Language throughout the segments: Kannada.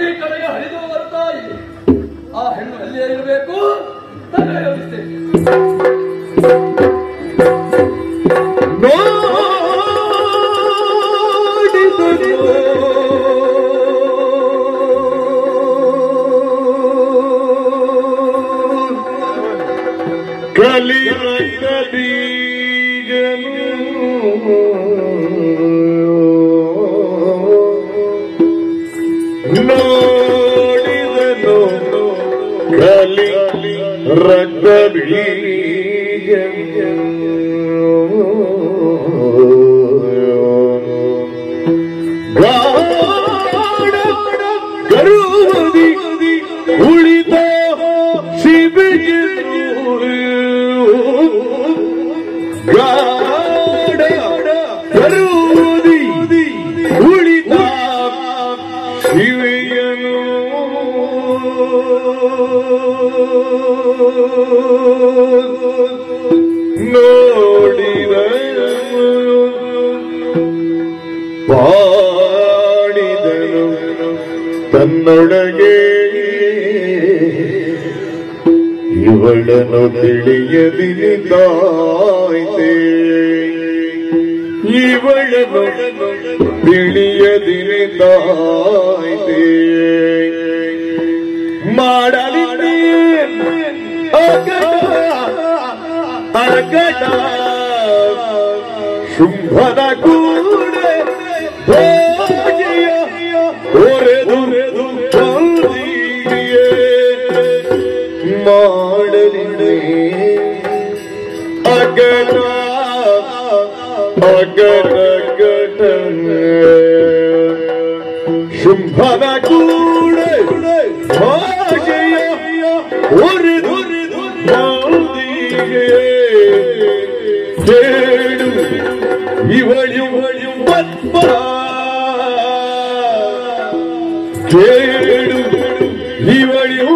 ಈ ಕಡೆಗೆ ಹರಿದು ಬರ್ತಾ ಇದೆ. ಆ ಹೆಣ್ಣು ಅಲ್ಲಿಯೇ ಇರಬೇಕು. ತನ್ನ ಯೋಚಿಸ್ತೇನೆ. ಕಲಿರಂಗ ಬೀಜನು ನೋಡಿದನು ಕಲಿ ರಂಗ ಗರುವದಿ ಉಳಿದ ಶಿಬಿಗೆ ಗಾಢ ಗರುವದಿ ಉಳಿದ ಶಿವೆಯನು ನೋಡಿದ ಪಾಡಿದನು ತನ್ನೊಳಗೆ ಇವಳನ್ನು ತಿಳಿಯದಿನಿದ್ದಾಯ್ತೆ ಇವಳನ್ನು ತಿಳಿಯದಿನಿದ್ದಾಯ್ತೆ ಮಾಡಲಿದ್ದೆ ಅರ್ಕಟ ಶುಂಭದ ಕೂಡ ಒರೆದು ಮಾಡಲಿದೆ ಅಗಟ ಶುಂಭನ ಕೂಡ ಭಾಷೆಯ ಒರೆದು ಕೇಳು ಇವಳು ಪದ್ಮ ಕೇಳು ಇವಳು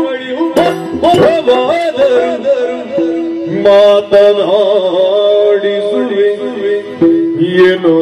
ಮಾತನಾಡಿಸುವೆ ಏನು